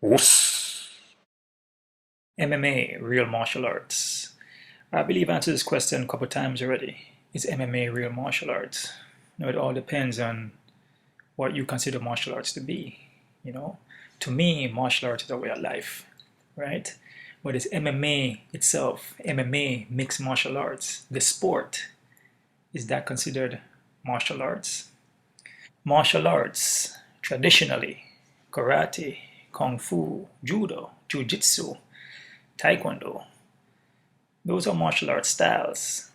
Whoosh. MMA, real martial arts. I believe I answered this question a couple times already. Is MMA real martial arts? Now it all depends on what you consider martial arts to be. You know, to me, martial arts is a way of life, right? But it's MMA itself, MMA mixed martial arts, the sport, is that considered martial arts? Martial arts, traditionally, karate, kung fu, judo, jiu-jitsu, taekwondo, those are martial arts styles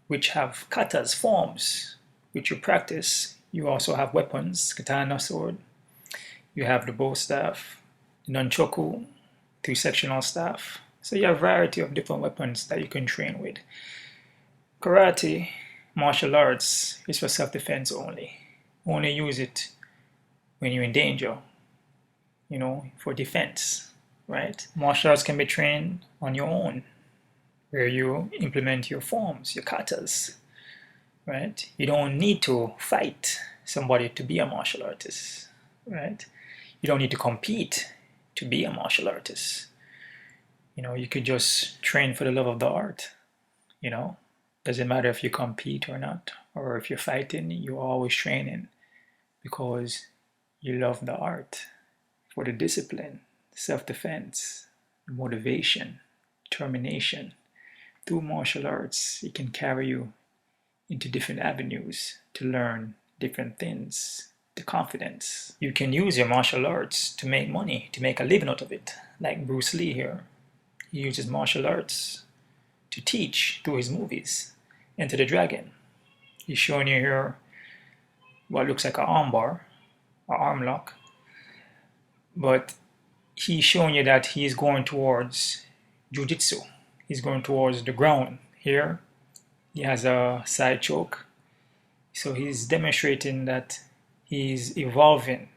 which have katas, forms, which you practice. You also have weapons, katana, sword. You have the bow staff, nunchaku, three-sectional staff. So you have a variety of different weapons that you can train with. Karate, martial arts, is for self-defense only. Only use it when you're in danger, for defense, right? Martial arts can be trained on your own, where you implement your forms, your katas, right? You don't need to fight somebody to be a martial artist, right? You don't need to compete to be a martial artist. You could just train for the love of the art, you know? Doesn't matter if you compete or not, or if you're fighting, you're always training because you love the art for the discipline, self-defense, motivation, determination. Through martial arts, it can carry you into different avenues to learn different things, the confidence. You can use your martial arts to make money, to make a living out of it. Like Bruce Lee here. He uses martial arts to teach through his movies. Enter the Dragon. He's showing you here what looks like an armbar, an arm lock, but he's showing you that he's going towards jiu-jitsu. He's going towards the ground. Here, he has a side choke. So he's demonstrating that he's evolving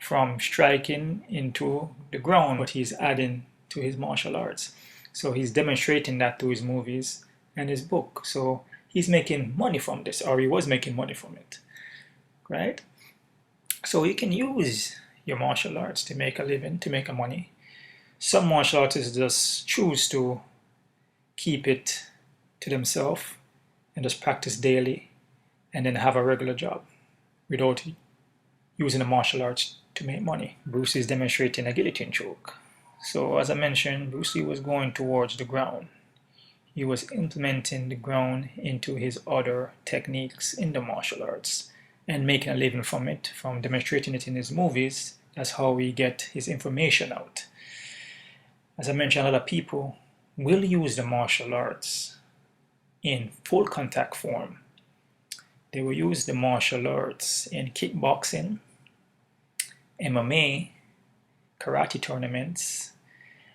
from striking into the ground, but he's adding to his martial arts. So he's demonstrating that through his movies and his book. So he's making money from this, or he was making money from it, right? So you can use your martial arts to make a living, to make a money. Some martial artists just choose to keep it to themselves and just practice daily and then have a regular job without using the martial arts to make money. Bruce is demonstrating a guillotine choke. So as I mentioned, Bruce Lee was going towards the ground. He was implementing the ground into his other techniques in the martial arts and making a living from it, from demonstrating it in his movies. That's how he get his information out. As I mentioned, a lot of people will use the martial arts in full contact form. They will use the martial arts in kickboxing, MMA, karate tournaments,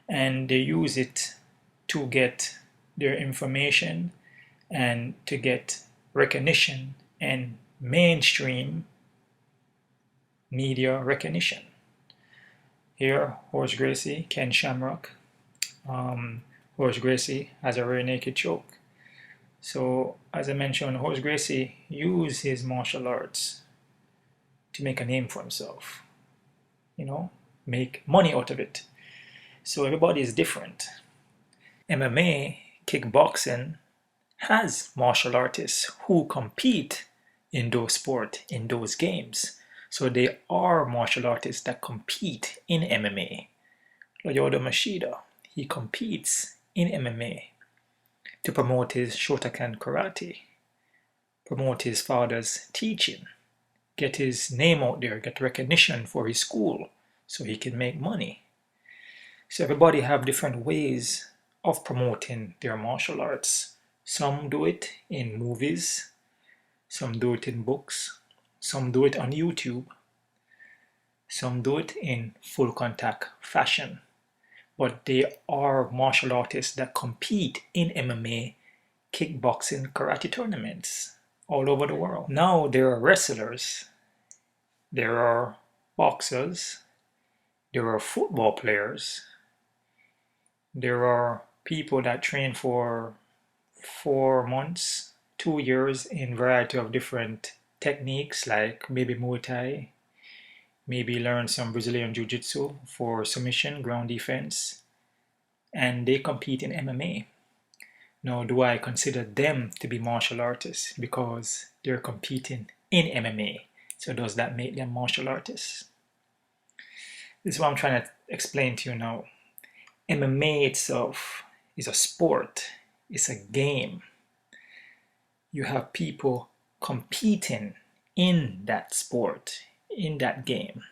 and they use it to get their information and to get recognition and mainstream media recognition. Here, Horace Gracie, Ken Shamrock. Horace Gracie has a rear naked choke. So, as I mentioned, Horace Gracie used his martial arts to make a name for himself, make money out of it. So everybody is different. MMA, kickboxing, has martial artists who compete in those sports, in those games. So they are martial artists that compete in MMA. Lyoto Machida, he competes in MMA to promote his Shotokan karate, promote his father's teaching, get his name out there, get recognition for his school so he can make money. So everybody have different ways of promoting their martial arts. Some do it in movies, some do it in books, some do it on YouTube, some do it in full contact fashion. But they are martial artists that compete in MMA, kickboxing, karate tournaments all over the world. Now there are wrestlers, there are boxers, there are football players, there are people that train for 4 months, 2 years in a variety of different techniques like maybe Muay Thai, maybe learn some Brazilian Jiu-Jitsu for submission, ground defense, and they compete in MMA. Now, do I consider them to be martial artists because they're competing in MMA? So does that make them martial artists? This is what I'm trying to explain to you now. MMA itself is a sport. It's a game. You have people competing in that sport, in that game.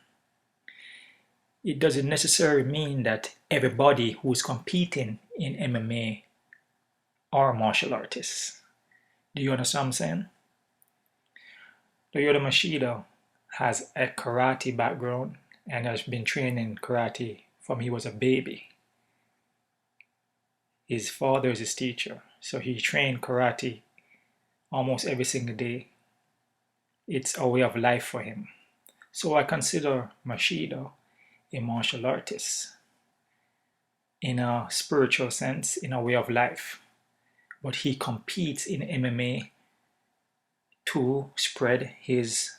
It doesn't necessarily mean that everybody who's competing in MMA are martial artists. Do you understand what I'm saying? Toyota Machida has a karate background and has been training karate from he was a baby. His father is his teacher, so he trained karate almost every single day. It's a way of life for him. So I consider Machida a martial artist in a spiritual sense, in a way of life. But he competes in MMA to spread his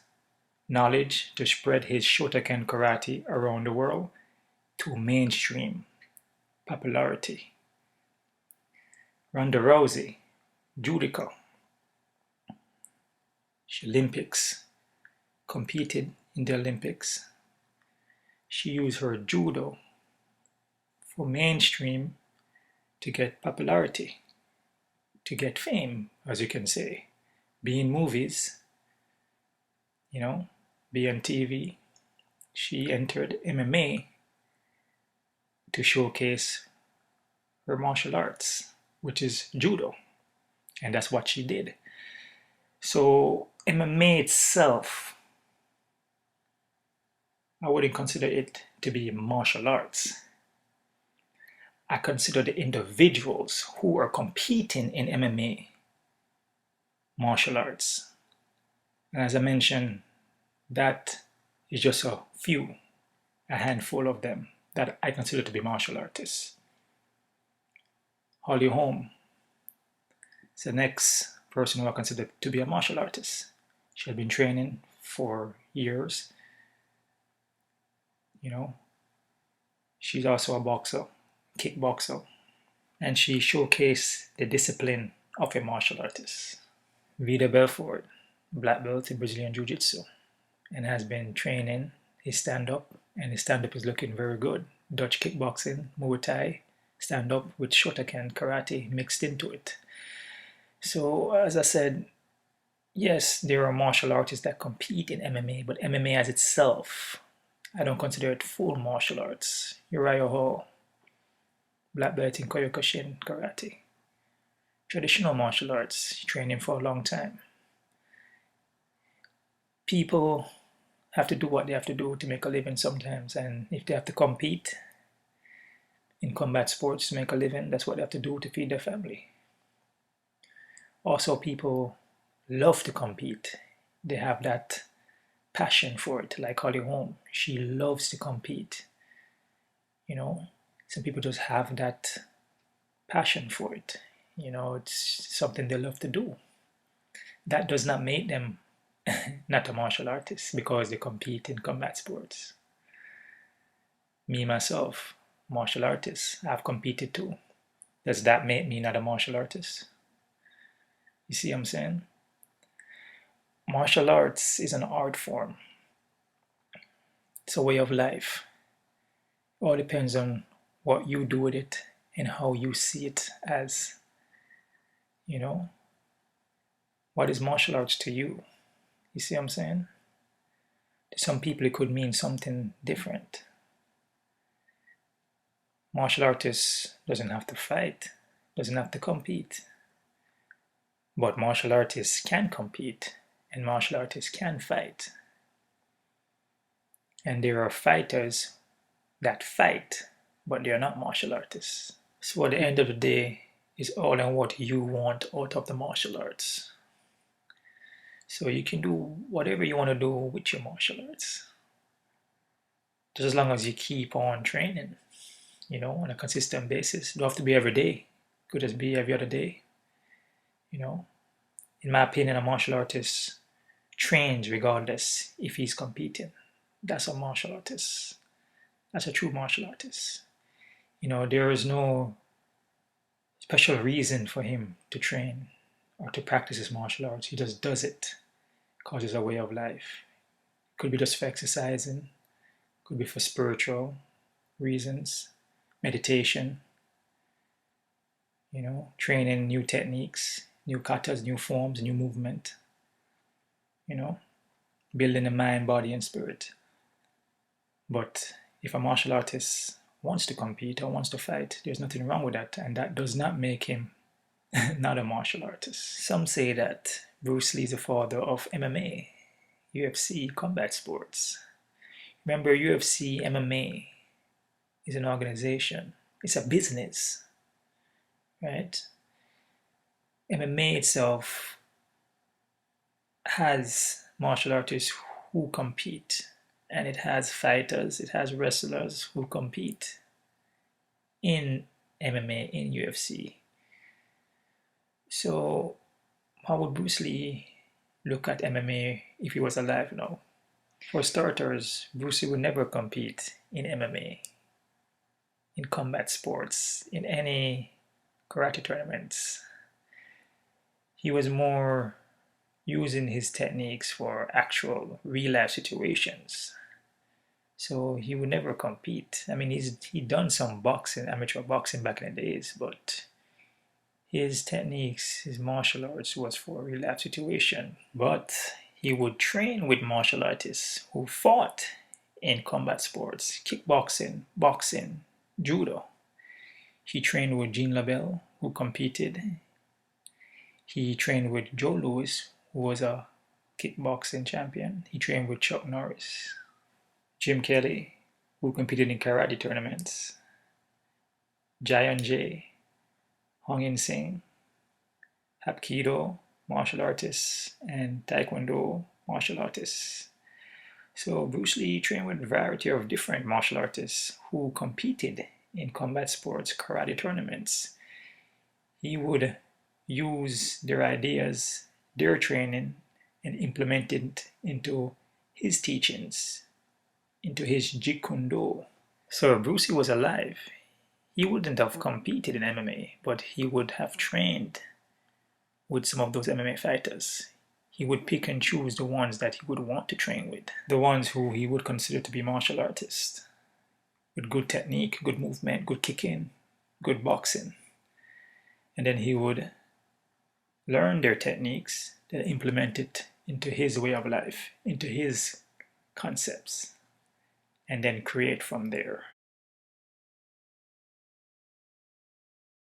knowledge, to spread his Shotokan karate around the world to mainstream popularity. Ronda Rousey, judoka, she Olympics, competed in the Olympics. She used her judo for mainstream to get popularity, to get fame, as you can say, be in movies, be on TV. She entered MMA to showcase her martial arts, which is judo, and that's what she did. So MMA itself, I wouldn't consider it to be martial arts. I consider the individuals who are competing in MMA martial arts. And as I mentioned, that is just a handful of them that I consider to be martial artists. Holly Holm is the next person who I consider to be a martial artist. She had been training for years. She's also a boxer, kickboxer, and she showcased the discipline of a martial artist. Vida Belfort, black belt in Brazilian Jiu-Jitsu, and has been training his stand-up, and his stand-up is looking very good. Dutch kickboxing, Muay Thai, stand-up with Shotokan karate mixed into it. So, as I said, yes, there are martial artists that compete in MMA, but MMA as itself, I don't consider it full martial arts. Uriah Hall, black belt in Kyokushin karate. Traditional martial arts, training for a long time. People have to do what they have to do to make a living sometimes, and if they have to compete in combat sports to make a living, that's what they have to do to feed their family. Also, people love to compete. They have that passion for it, like Holly Holm. She loves to compete. Some people just have that passion for it. It's something they love to do. That does not make them not a martial artist because they compete in combat sports. Me, myself, martial artist, I've competed too. Does that make me not a martial artist? You see what I'm saying? Martial arts is an art form. It's a way of life. It all depends on what you do with it and how you see it as. What is martial arts to you? You see what I'm saying? To some people, it could mean something different. Martial artist doesn't have to fight, doesn't have to compete. But martial artists can compete, and martial artists can fight. And there are fighters that fight, but they are not martial artists. So at the end of the day, it's all in what you want out of the martial arts. So you can do whatever you want to do with your martial arts. Just as long as you keep on training, on a consistent basis. Don't have to be every day. Could just be every other day. In my opinion, a martial artist trains regardless if he's competing. That's a martial artist. That's a true martial artist. There is no special reason for him to train or to practice his martial arts. He just does it because it's a way of life. Could be just for exercising, could be for spiritual reasons, meditation, training new techniques, new katas, new forms, new movement, you know, building the mind, body, and spirit. But if a martial artist wants to compete or wants to fight, there's nothing wrong with that, and that does not make him not a martial artist. Some say that Bruce Lee is the father of MMA, UFC, combat sports. Remember, UFC, MMA is an organization. It's a business, right? MMA itself has martial artists who compete, and it has fighters, it has wrestlers who compete in MMA, in UFC. So how would Bruce Lee look at MMA if he was alive now? For starters, Bruce Lee would never compete in MMA, in combat sports, in any karate tournaments. He was more using his techniques for actual real life situations. So he would never compete. I mean, he'd done some boxing, amateur boxing back in the days, but his techniques, his martial arts was for a real life situation. But he would train with martial artists who fought in combat sports, kickboxing, boxing, judo. He trained with Jean LaBelle, who competed. He trained with Joe Louis, who was a kickboxing champion. He trained with Chuck Norris. Jim Kelly, who competed in karate tournaments. Jayon Jay, Hong In Sing, Hapkido, martial artists, and Taekwondo, martial artists. So Bruce Lee trained with a variety of different martial artists who competed in combat sports, karate tournaments. He would use their ideas, their training, and implement it into his teachings, into his Jeet Kune Do. So if Bruce Lee was alive, he wouldn't have competed in MMA, but he would have trained with some of those MMA fighters. He would pick and choose the ones that he would want to train with, the ones who he would consider to be martial artists, with good technique, good movement, good kicking, good boxing. And then he would learn their techniques, then implement it into his way of life, into his concepts, and then create from there.